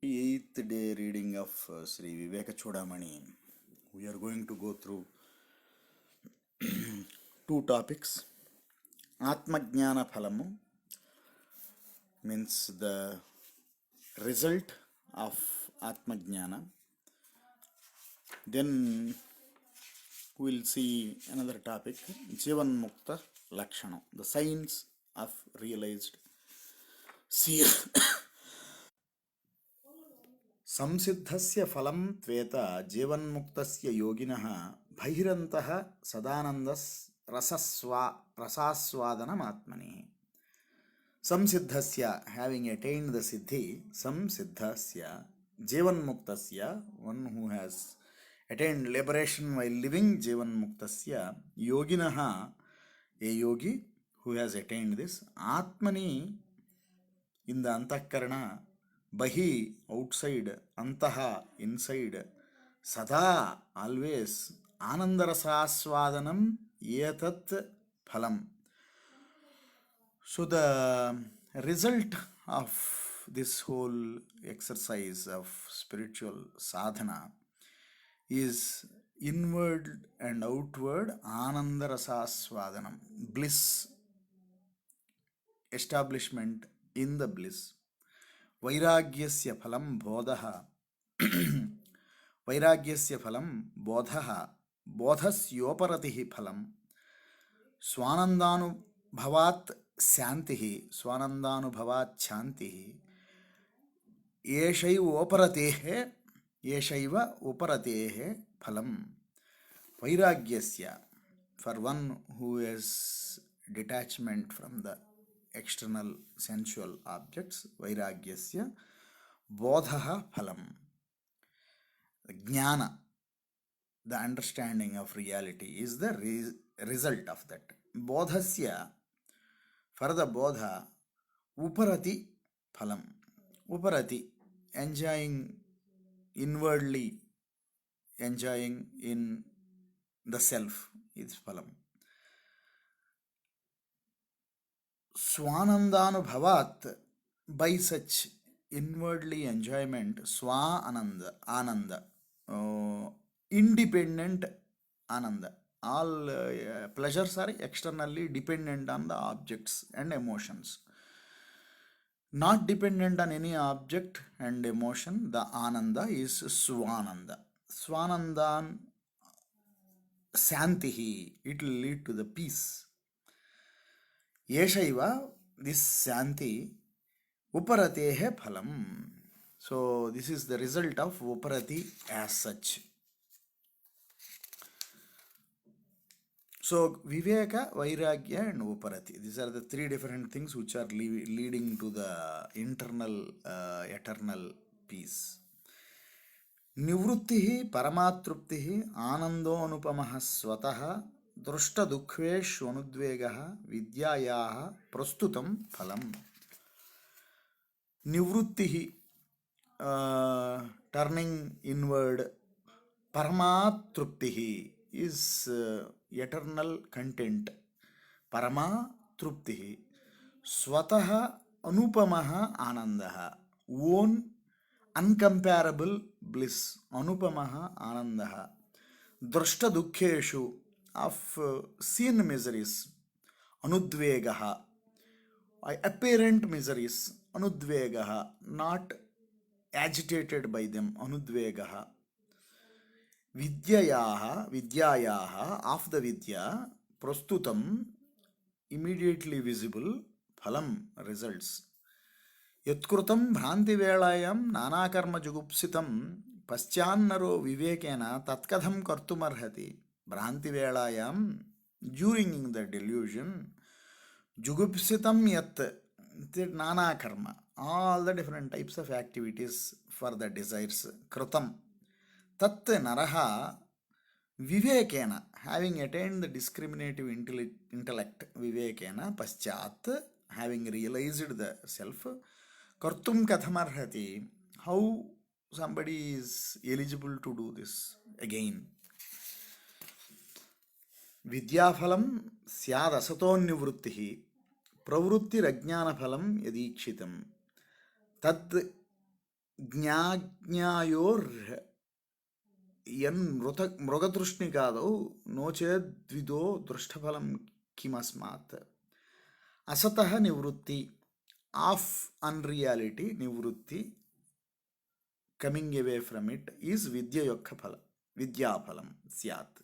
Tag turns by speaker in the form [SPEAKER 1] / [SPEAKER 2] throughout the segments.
[SPEAKER 1] Eighth day reading of Sri Viveka Chodamani. We are going to go through two topics. Atmajnana Phalamu means the result of Atmajnana. Then we'll see another topic, Jivan Mukta Lakshana, the signs of realized seer. संसिद्धस्य फलं त्वेत जीवन्मुक्तस्य योगिनः बहिरन्तः सदानन्दस् रसास्वादनमात्मनि. संसिद्धस्य, having attained the siddhi, संसिद्धस्य जीवन्मुक्तस्य, one who has attained liberation while living जीवन्मुक्तस्य, योगिनः, a yogi who has attained this, आत्मनि, in the antakarana, Bahi, outside, Antaha, inside, Sada, always, Anandarasaswadanam, Yetat Phalam. So, the result of this whole exercise of spiritual sadhana is inward and outward Anandarasaswadanam, bliss, establishment in the bliss. वैराग्यस्य फलं बोधः वैराग्यस्य फलं बोधः बोधस्योपरतिः फलं स्वानन्दानुभवात् शान्तिः स्वानन्दानुभवात् शान्तिः एषैव उपरतेः फलं वैराग्यस्य, for one who has detachment from the external sensual objects, vairagyasya bodhaha phalam, jnana, the understanding of reality, is the result of that. Bodhasya, for the bodha, uparati phalam, uparati, enjoying inwardly, enjoying in the self, is phalam. Swanandanubhavat, by such inwardly enjoyment, Swa Ananda, independent Ananda. All pleasures are externally dependent on the objects and emotions. Not dependent on any object and emotion, the Ananda is Swananda. Swanandan Santihi, it will lead to the peace. Yeshaiva, this Santi, Uparatehe Phalam. So, this is the result of Uparati as such. So, Viveka, Vairagya and Uparati. These are the three different things which are leading to the internal, eternal peace. Nivrittihi Paramatruptihi Anandonupamaha Swataha Drushta Dukkhveshwanudvegaha Vidyayaha Prastutam Phalam. Nivrittihi, turning inward, Paramatruptihi is eternal content. Paramatruptihi Swataha Anupamaha Anandaha, own uncomparable bliss. Anupamaha Anandaha. Drashta Dukkheshu, of seen miseries. Anudvegaha, apparent miseries. Anudvegaha, not agitated by them. Anudvegaha. Vidyayaha, of the Vidya, Prastutam, immediately visible, Phalam, results. Yatkrutam Bhranti Velayam Nanakarma Jugupsitam Paschannaro Vivekena Tatkadham Kartumarhati. Bhranti Velayam, during the delusion, Jugupsitam Yat, Nana Karma, all the different types of activities for the desires. Krutam. Tat Naraha Vivekena, having attained the discriminative intellect, Vivekena, Paschat, having realized the self, Kartum Kathamarhati, how somebody is eligible to do this again. Vidyaphalam syad asatonnivrittihi pravrutti rajnanaphalam yadikshittam tad ಜ್ಞಾಜ್ಞಾಯೋರ್ ಯನ್ ಮೃಗತೃಷ್ಣಿಕಾದೌ ನೋಚೇದ್ವಿದೋ ದೃಷ್ಟಫಲಂ ಕಿಮಸ್ಮಾತ್. ಅಸತಃ ನಿವೃತ್ತಿ, of unreality ನಿವೃತ್ತಿ, coming away from it is ವಿದ್ಯೆಯೊಕ್ಕ ಫಲ, ವಿದ್ಯಾಫಲಂ ಸ್ಯಾತ್.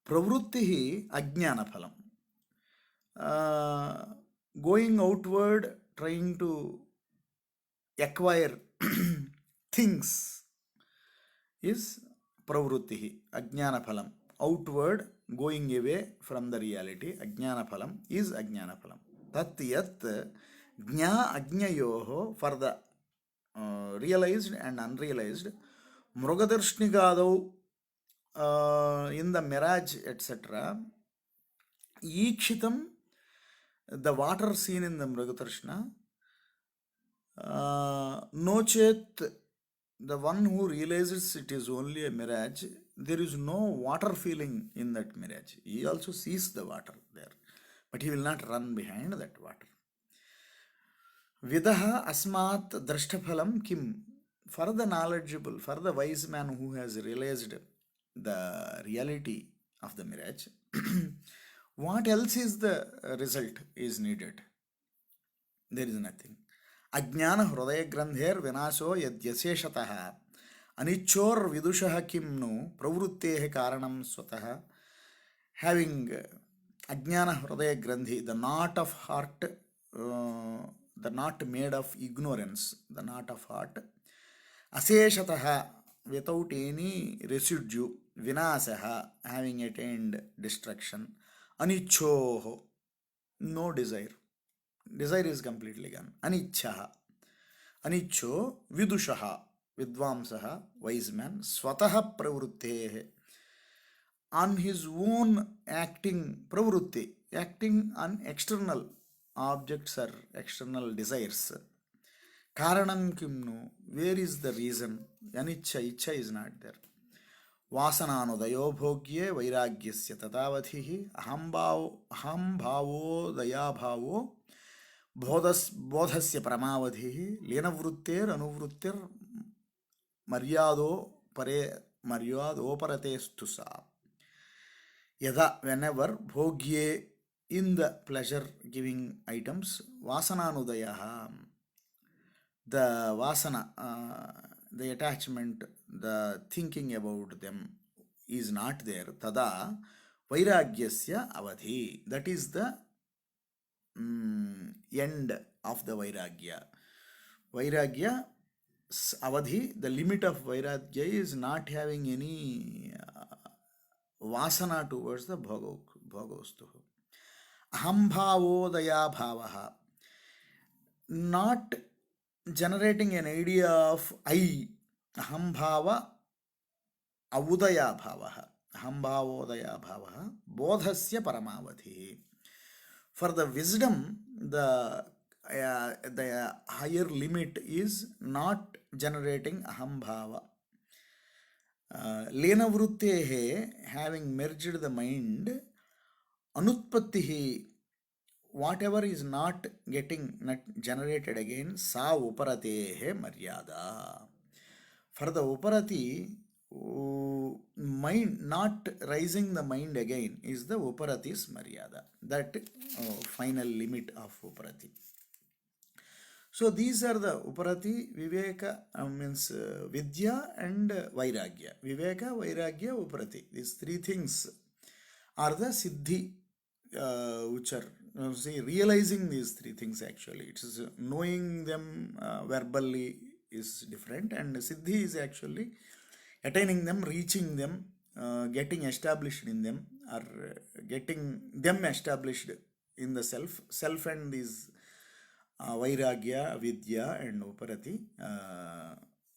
[SPEAKER 1] ಪ್ರವೃತ್ತಿ ಅಜ್ಞಾನಫಲಂ. Going outward, trying to acquire things is pravrutti, ajnana phalam. Outward, going away from the reality, ajnana phalam is ajnana phalam. Tat yat jna ajnayoho, for the realized and unrealized, mrugadarshnikadau, in the mirage, etc., ಈಕ್ಷಿತಂ, the water seen in the mrugadarshna, Nochet, the one who realizes it is only a mirage, there is no water feeling in that mirage. He also sees the water there, but he will not run behind that water. Vidaha asmat drashtaphalam kim. For the knowledgeable, for the wise man who has realized the reality of the mirage, what else is the result is needed? There is nothing. ಅಜ್ಞಾನ ಹೃದಯ ಗ್ರಂಥೇರ್ ವಿನಾಶೋ ಯದ್ಯಶೇಷತಃ ಅನಿಚ್ಛೋರ್ ವಿದುಷಃ ಕಿಮ್ನು ಪ್ರವೃತ್ತೇ ಕಾರಣಂ ಸ್ವತಃ. Having ಅಜ್ಞಾನ ಹೃದಯ ಗ್ರಂಥಿ, the knot of heart, the knot made of ignorance, the knot of heart, ಅಶೇಷತಃ without any residue, ವಿನಾಶಃ having attained destruction, ಅನಿಚ್ಛೋ no desire, desire is completely gone. Anichha, anicho vidushaha, vidvamsaha, wise man, swataha pravrutte, on his own acting, pravrutti, acting on external objects or external desires. Karanam kimnu, where is the reason? Anicha, icha is not there. ವಾಸನಾನುದಯೋ ಭೋಗ್ಯೆ ವೈರಾಗ್ಯಸ್ಯ ತಥಾವಧಿ ಅಹಂಭಾವೋ ದಯಾಭಾವೋ ಬೋಧಸ್ಯ ಪರಮಾವಧಿ ಲೀನವೃತ್ತೇರನುವೃತ್ತಿರ್ ಮರ್ಯಾದೋಪರತೇಸ್ತು ಸಾ. ಯದಾ, whenever, ಭೋಗ್ಯೆ, in the pleasure giving items, ವಾಸನಾನುದಯ, the vasana, the attachment, the thinking about them is not there, tada vairagyasya avadhi, that is the end of the vairagya. Vairagya avadhi, the limit of vairagya is not having any vasana towards the bhogostu. Ahambhavodaya bhavaha, not generating an idea of I. Ahambhava avudaya bhavaha, ahambavodaya bhavaha bodhasya paramavadhi. For the wisdom, the higher limit is not generating ahambhava. Lena vruttehe, having merged the mind, anutpattihi, whatever is not generated again, sa uparatehe maryada. For the uparati, mind not rising the mind again is the uparatis maryada, that final limit of uparati. So these are the uparati, viveka, means vidya and vairagya. Viveka, vairagya, uparati, these three things are the siddhi, which are realizing these three things. Actually, it is knowing them verbally is different, and siddhi is actually attaining them, reaching them, getting established in them, or getting them established in the self and these vairagya, vidya and uparati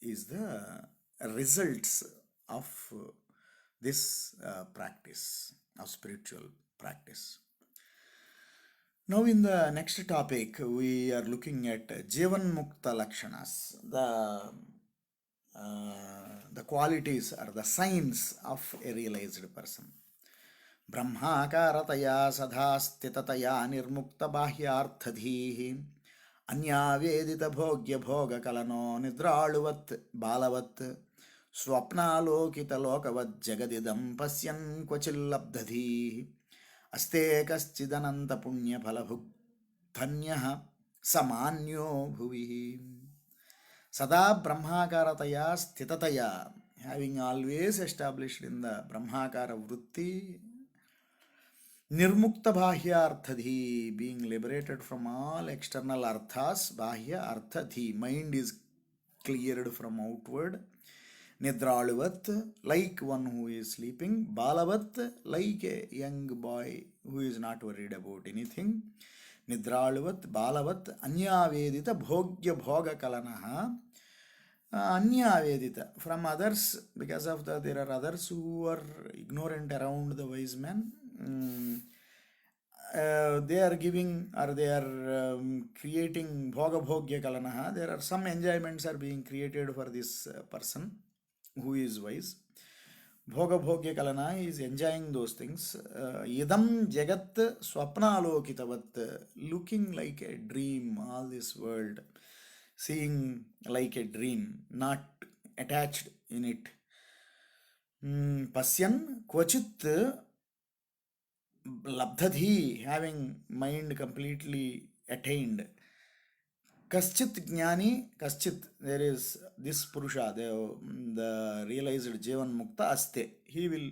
[SPEAKER 1] is the results of this practice of spiritual practice. Now in the next topic we are looking at Jivan Mukta Lakshanas, the qualities or the signs of a realized person. Brahmakarataya sadha stitataya nirmukta bahyarthadhihi ಅನ್ಯಾವೇದಿತ ಭೋಗ್ಯ ಭೋಗ ಕಲನೋ ನಿದ್ರಾಳುವತ್ ಬಾಲವತ್ ಸ್ವಪ್ನಾಲೋಕಿತ ಲೋಕವತ್ ಜಗದಿದಂ ಪಶ್ಯನ್ ಕ್ವಚಿಲ್ಲಬ್ಧಧೀ ಅಸ್ತೆ ಕಶ್ಚಿದನಂತ ಪುಣ್ಯ ಫಲಭುಕ್ ಧನ್ಯಃ ಸಮಾನ್ಯೋ ಭುವಿ. ಸದಾ ಬ್ರಹ್ಮಾಕಾರತೆಯ ಸ್ಥಿತತೆಯ, having always established in the ಬ್ರಹ್ಮಾಕಾರ ವೃತ್ತಿ, ನಿರ್ಮುಕ್ತ ಬಾಹ್ಯಾರ್ಥಧಿ, being liberated from all external arthas, bahya arthadhi, mind is cleared from outward. Nidraluvat, like one who is sleeping. Balavat, like a young boy who is not worried about anything. Nidraluvat, Balavat, Anyavedita, Bhogya Bhoga Kalanaha. Anyavedita, from others, because of there are others who are ignorant around the wise man. They are giving or they are creating bhoga bhogya kalanaha. There are some enjoyments are being created for this person who is wise. Bhoga bhogya kalana is enjoying those things. Idam jagat swapnalokitavat, looking like a dream, all this world, seeing like a dream, not attached in it. Pasyan kvachit labdhadhi, having mind completely attained. Kaschit jnani, kaschit, there is this purusha, the realized jivan mukta aste, he will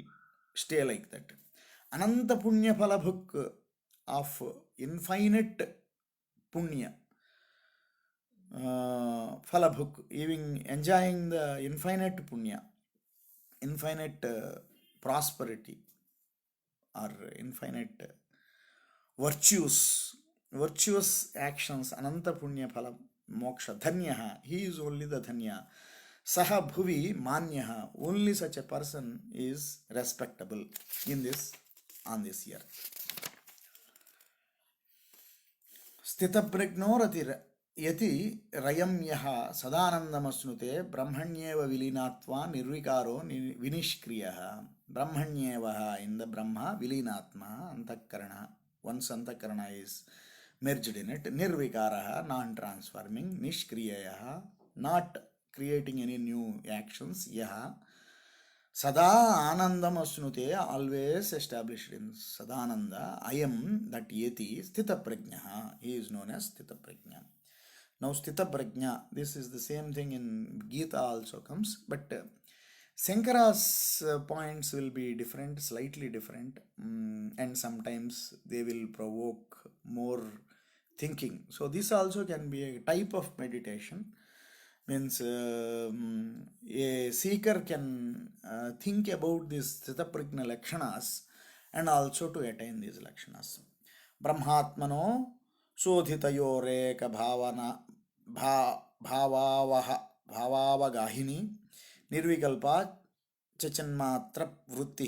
[SPEAKER 1] stay like that. Ananta punya phalabhuk, of infinite punya, phalabhuk, even enjoying the infinite punya, infinite prosperity, or infinite virtuous actions, ananta punya phala moksha, dhanyaha, he is only the dhanya. Saha bhuvi manyaha, only such a person is respectable in this, on this year. Sthita prajnoratir yati rayam yaha sadanandamasnute brahmanyeva vilinatva nirvikaro vinishkriyaha. Brahmanyevaha, in the Brahma, vilinatma, antakarana, once antakarana is merged in it. Nirvikaraha, non-transforming. Nishkriyaha, not creating any new actions. Yaha sada anandam asnute, always established in sadananda. I am that yeti sthita prajnaha, he is known as sthita prajna. Now sthita prajna, this is the same thing in Gita also comes, but Shankara's points will be different, slightly different, and sometimes they will provoke more thinking. So this also can be a type of meditation. Means a seeker can think about these Sthitaprajna Lakshanas and also to attain these Lakshanas. Brahmatmano sodhitayoreka bhavana bhavavagahini निर्विकल्पा चचन्मात्र वृत्ति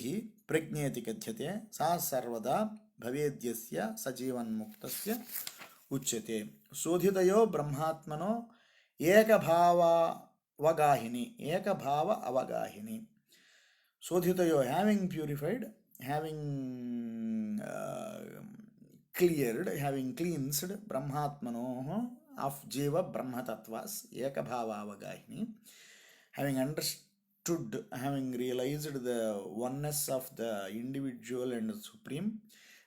[SPEAKER 1] प्रज्ञेति कथ्यते सा सर्वदा भवेद्यस्य सजीवन्मुक्तस्य उच्यते. शोधितयो ब्रह्मात्मनो एकभावावगाहिनी, एकभाव अवगाहिनी. Shodhitayo, having purified, having cleared, having cleansed, brahmatmano, of jiva brahma tattvas, ekabhava avagahini, having understood, having realized the oneness of the individual and supreme.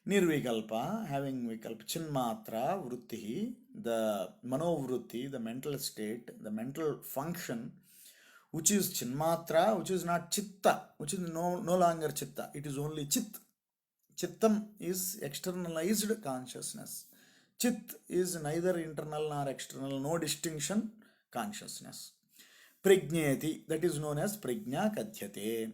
[SPEAKER 1] Nirvikalpa, having vikalpa, chinmatra vrutti, the manovrutti, the mental state, the mental function, which is chinmatra, which is not chitta, which is no longer chitta, it is only chit. Chittam is externalized consciousness. Chit is neither internal nor external, no distinction consciousness. Prajneti, that is known as prajna kathyate.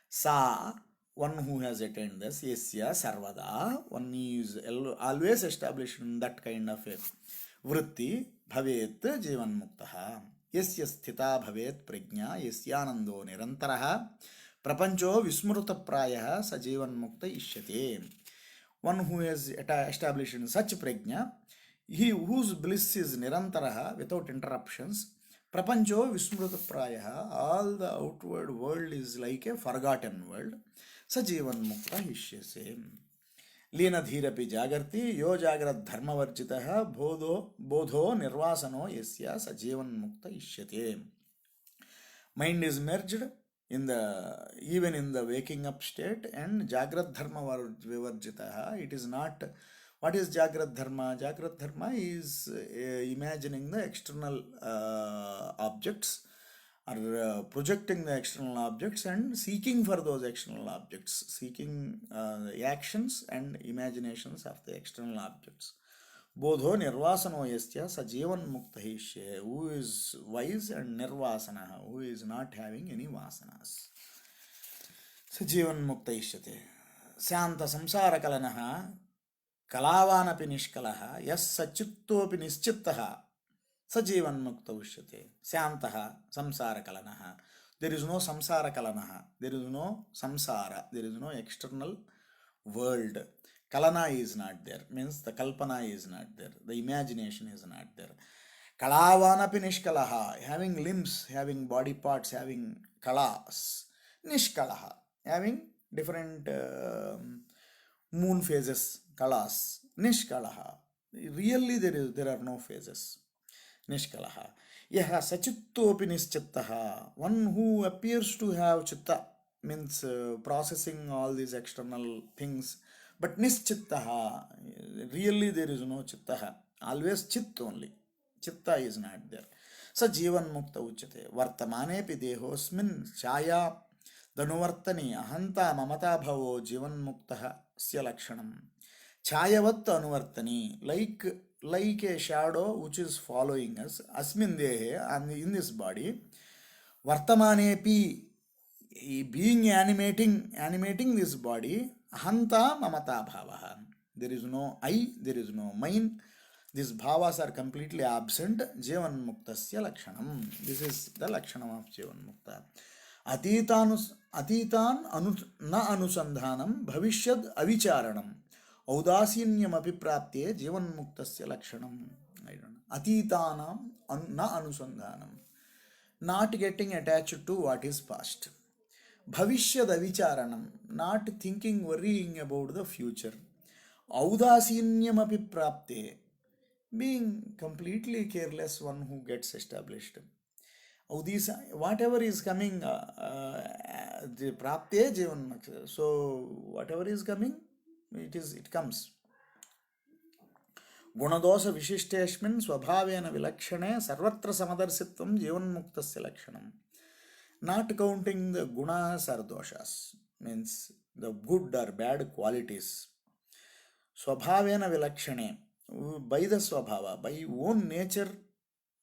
[SPEAKER 1] Sa, one who has attained this, yasya sarvada, one is always established in that kind of a vritti, bhavet jivan muktaha. Yasya sthita bhavet prajna, yasyanando nirantaraha, prapancho vismruta prayaha sa jivan mukta ishyate. One who has established in such prajna, he whose bliss is nirantaraha, without interruptions. Prapancho vismruta prayaha, all the outward world is like a forgotten world. Sajivan mukta hishyase. लीनधीरपि जागर्ति यो जाग्रद्धर्मवर्जितः बोधो निर्वासनो यस्य स जीवन्मुक्त इष्यते. Mind is merged in the even in the waking up state and Jagrat Dharma Vivarjitaha. It is not. What is Jagrat Dharma? Jagrat Dharma is imagining the external objects or projecting the external objects and seeking for those external objects, seeking the actions and imaginations of the external objects. Bodho nirvasano yasya sa jivan mukta hishe, who is wise, and nirvasana, who is not having any vasanas. Sa jivan mukta ishyate. Santa samsara kalanaha kalavanapi nishkalaha yas sachittopi nischittaha sa jivan mukta ushyate. Syantaha samsara kalanaha. There is no samsara kalanaha. There is no samsara. There is no external world. Kalana is not there, means the kalpana is not there, the imagination is not there. Kalavanapi nishkalaha, having limbs, having body parts, having kalas. Nishkalaha, having different moon phases, kalas. Nishkalaha, really there are no phases. Nishkalaha. Yaha sachittopi nischittaha, one who appears to have chitta, means processing all these external things. But nischittaha, really there is no chittaha, always chit only, chitta is not there. Sa jivan mukta uchyate. Vartamanepi dehosmin chaya danuvartani ahanta mamata bhavo jivan muktaha sya lakshanam. Chayavat anuvartani, like a shadow which is following us, asmin dehe, and in this body. Vartamanepi, being animating this body. Ahanta mamata bhavaha. There is no I, there is no mine. These bhavas are completely absent. Jivan muktasya lakshanam. This is the lakshanam of jivan mukta. Atitan na anusandhanam bhavishyad avicharanam audasinyam apiprapte jivan muktasya lakshanam. I don't know. Atitanam na anusandhanam. Not getting attached to what is past. Bhavishyad avicharanam, not thinking, worrying about the future. Audasinyam api prapte, being completely careless, one who gets established. Whatever is coming, prapte jivan. So whatever is coming, it comes. Gunadosa vishishteshmin swabhavena vilakshane sarvatra samadarshitvam jivanmuktasya lakshanam. Not counting the gunas or doshas, means the good or bad qualities. Swabhavena vilakshane, by the swabhava, by own nature,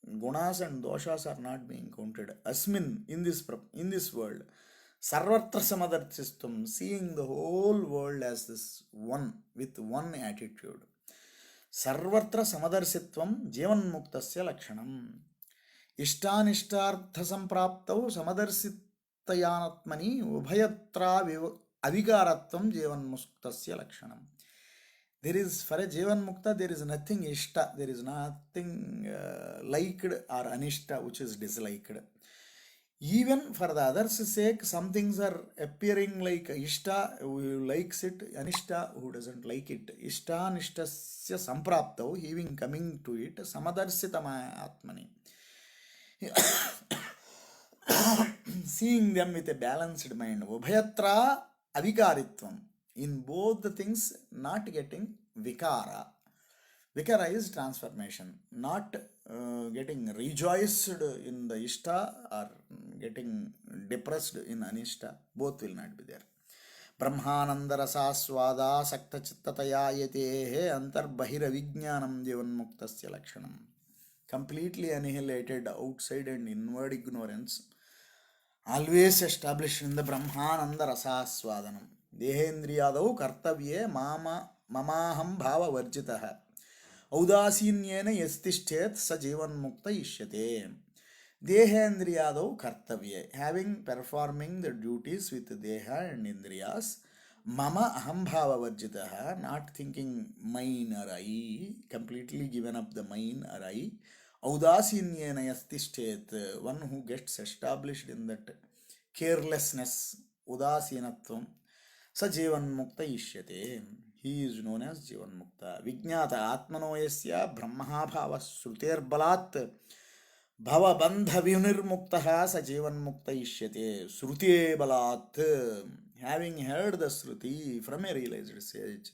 [SPEAKER 1] gunas and doshas are not being counted. Asmin, in this world, sarvatra samadarthistvam, seeing the whole world as this one, with one attitude. Sarvatra samadarshitvam jivan muktasya lakshanam. ಇಷ್ಟಾನಿಷ್ಟಾರ್ಥ ಸಂಪ್ರಾಪ್ತೌ ಸಮದರ್ಶಿತಯಾನತ್ಮನಿ ಉಭಯತ್ರ ಅವಿಕಾರತ್ವಂ ಜೀವನ್ಮುಕ್ತಸ್ಯ ಲಕ್ಷಣಂ. There is, for a jivan mukta, there is nothing ishta, there is nothing liked or anishta which is disliked. Even for the others' sake, some things are appearing like ishta, who likes it, anishta, who doesn't like it. Ishta anishtasya sampraptau, having coming to it, samadarshitama atmani. Seeing them with a balanced mind. Ubhayatra avikaritvam. In both the things, not getting vikara. Vikara is transformation. Not getting rejoiced in the ishta or getting depressed in anishta. Both will not be there. Brahmanandarasaswada sakta chittataya yatehe antarbahira vijnanam jivanmuktasya lakshanam. Completely annihilated outside and inward ignorance, always established in the Brahmananda Rasaswadanam. Dehendriyadau kartavye mamaham bhava varjitaha audasinyena yastishchet sa jivan mukta ishyate. Dehendriyadau kartavye, having performing the duties with deha and indriyas. Mama aham bhava varjitaha, not thinking mine or I, completely given up the mine or I. Audasinyena yastishchet, one who gets established in that carelessness, udasinatvam, sa jivan mukta ishyate. he is known as Jivanmukta. Vijnata Atmano yasya Brahmabhava Srutirbalat Bhavabandha Vinirmuktaha sa Jivanmukta ishyate. Srute Balat, having heard the Sruti from a realized sage,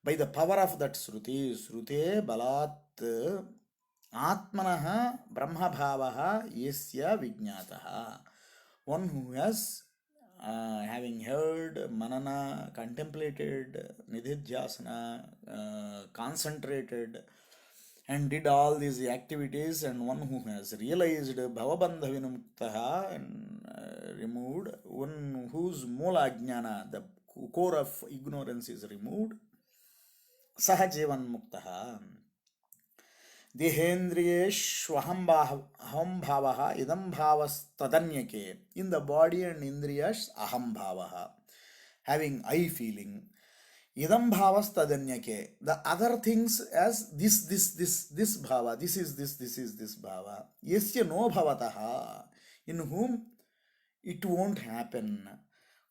[SPEAKER 1] by the power of that Sruti, Srute Balat Atmanaha Brahmabhavaha yasya Vijnataha. One who has having heard, manana, contemplated, nididhyasana, concentrated, and did all these activities, and one who has realized bhavabandha vinumuktaha and removed, one whose moola ajnana, the core of ignorance, is removed, saha jivan muktaha. Dehendriyeshwaham bhavaha idam bhavastadanyake. In the body and indriyas, aham bhavaha, having I feeling. Idam bhavastadanyake. The other things as this bhava, this is this bhava. Yasya no bhavataha, in whom it won't happen.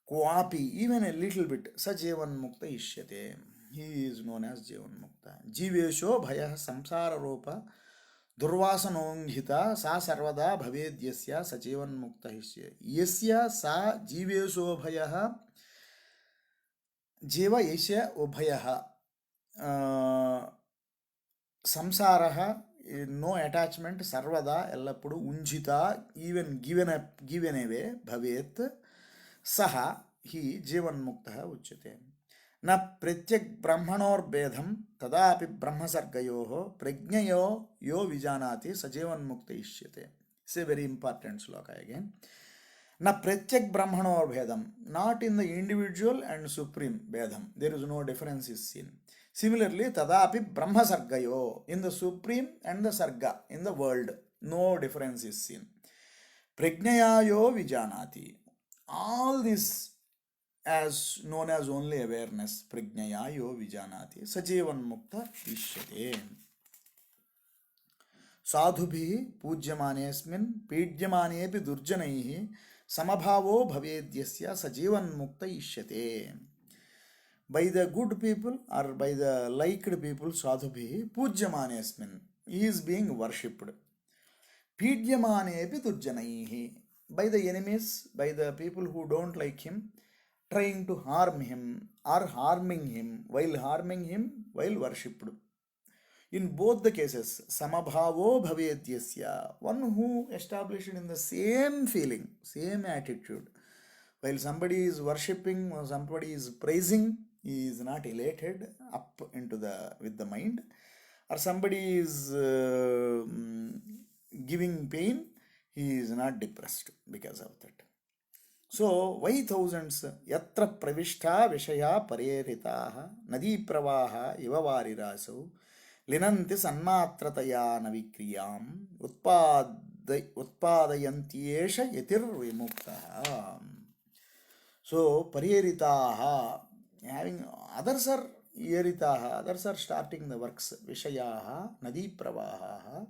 [SPEAKER 1] Kwapi, even a little bit, sajevan mukta ishyate. He is known as Jivan Mukta. Jivesho bhaya samsara ropa durvasanonghita sa sarvada bhavedyasya sajivan mukta hisya. Yasya sa jivesho bhaya jiva yasya ubhaya samsaraha, no attachment, sarvada ellappudu unjita, even given away, bhavet saha, he Jivan Mukta uchyate. न प्रत्यक ब्रह्मणोर्भेदम तदापि ब्रह्मसर्गयोः प्रज्ञयो यो विजानाति सजीवन मुक्त इष्यते. It's a very important sloka again. न प्रत्यक ब्रह्मणोर्भेदम, not in the individual and supreme भेदम, there is no difference is seen. Similarly, tadapi brahmasargayo, in the supreme and the sarga, in the world, no difference is seen. Prajnaya yo vijanati, all this as known as only awareness, prajnaya yo vijanati, sajivan mukta ishyate. Sadhubhi pujyamanesmin pidhyamanepi durjanaihi samabhavo bhavedyasya sajivan mukta ishyate. By the good people or by the liked people, sadhubhi pujyamanesmin, he is being worshipped. Pidhyamanepi durjanaihi, by the enemies, by the people who don't like him, trying to harm him or harming him while worshipped. In both the cases, samabhavo bhavedyasya, one who established in the same feeling, same attitude. While somebody is worshipping or somebody is praising, he is not elated up into with the mind, or somebody is giving pain, he is not depressed because of that. So, why thousands? Yatra pravishta vishaya pareritaha nadi pravaha ivavari rasu linanti sanmatrataya navikriyam utpadayantyesha yatir vimuktaha. So, pareritaha, having others are yeritaha, others are starting the works, vishayaha nadi pravaha.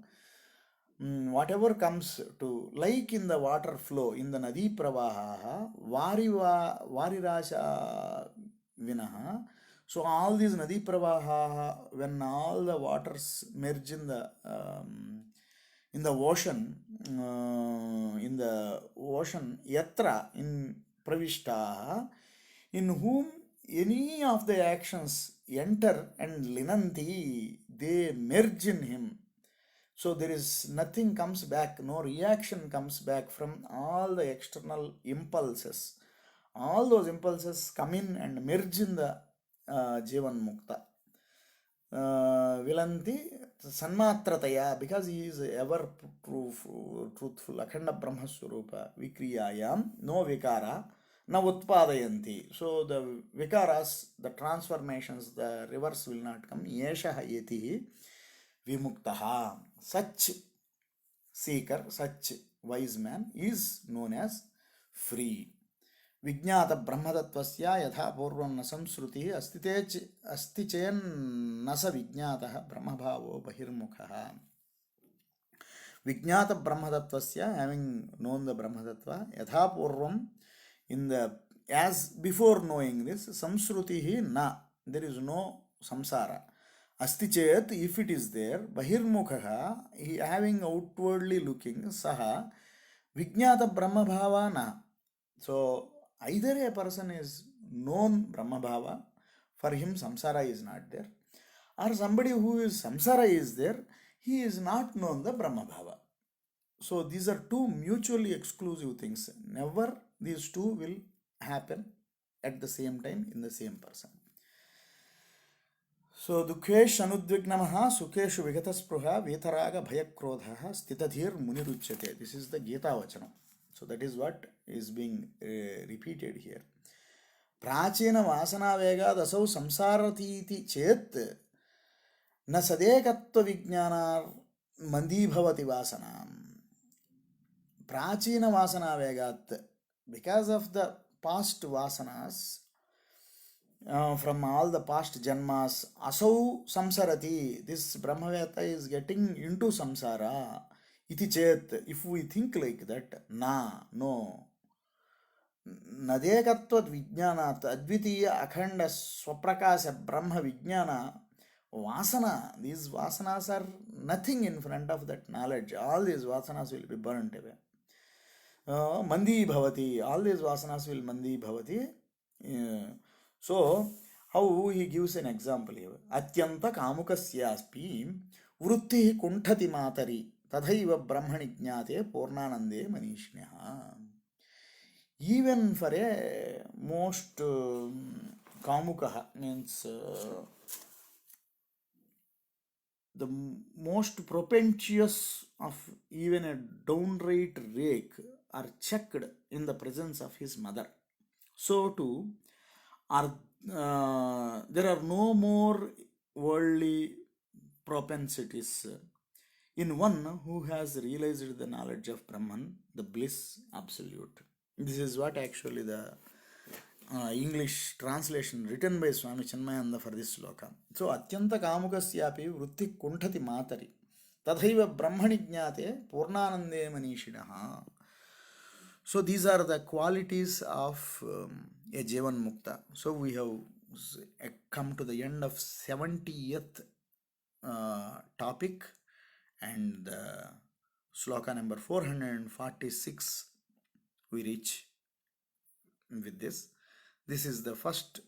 [SPEAKER 1] Whatever comes to, like in the water flow, in the nadi pravaha, varirasha vinaha. So all these nadi pravaha, when all the waters merge in the ocean, yatra, in pravishta, in whom any of the actions enter and linanti, they merge in him. So there is nothing comes back, no reaction comes back from all the external impulses. All those impulses come in and merge in the Jivan Mukta. Vilanti Sanmatrataya, because he is ever truthful, Akhanda Brahma Swarupa, Vikriyayam, no Vikara, na Utpadayanti. So the Vikaras, the transformations, the reverse will not come. Yesha Yetihi Vimuktaha. Such seeker, such wise man is known as free. Vijnata brahmadatvasya yatha purvam nasamsruti asti chayan nasa vijnataha brahmabhavo bahirmukhaha. Vijnata brahmadatvasya, having known the brahmadattva, yatha purvam, in the, as before knowing this, samsrutihi na, there is no samsara. Asti chet, if it is there, bahirmukha, he having outwardly looking, saha, vijnata brahma bhava na. So either a person is known brahma bhava, for him samsara is not there, or somebody who is samsara is there, he is not known the brahma bhava. So these are two mutually exclusive things. Never these two will happen at the same time in the same person. So dukhesh anudvignamah sukeshu vigataspruha vetaraga bhayakrodha stitadhir muniruchyate. This is the Gita Vachanam. So that is what is being repeated here. प्राचीन वासना वेगाद असौ संसारतीति चेत् न सदेकत्व विज्ञानार् मंदी भवति वासना. प्राचीन वासना वेगात्, because of the past vasanas, from all the past janmas, asau samsarati, this brahmaveta is getting into samsara. Iti chet, if we think like that, no. Nadekatvad vijnanat advitiya akhanda swaprakash brahma vijnana vasana. These vasanas are nothing in front of that knowledge. All these vasanas will be burnt away. Mandi bhavati, all these vasanas will mandi bhavati. So, how he gives an example here. Atyanta kamukasyaspi vrutti kunthati matari tadhaiva brahmani jnate purnanande manishneha. Even for a most kamukaha, means the most propensous of even a downright rake are checked in the presence of his mother. So too, there are no more worldly propensities in one who has realized the knowledge of Brahman, the bliss absolute. This is what actually the English translation written by Swami Chinmayananda for this sloka. So, atyanta kamukasyapi vrutti kunthati matari tadhaiva brahmani jnate purnanande manishinaha. So, these are the qualities of a Jivan Mukta. So, we have come to the end of 70th topic, and sloka number 446 we reach with this. This is the first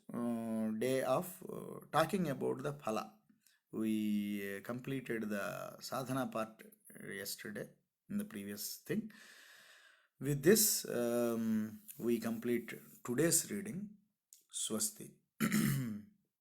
[SPEAKER 1] day of talking about the phala. We completed the sadhana part yesterday in the previous thing. With this, we complete today's reading. Swasti.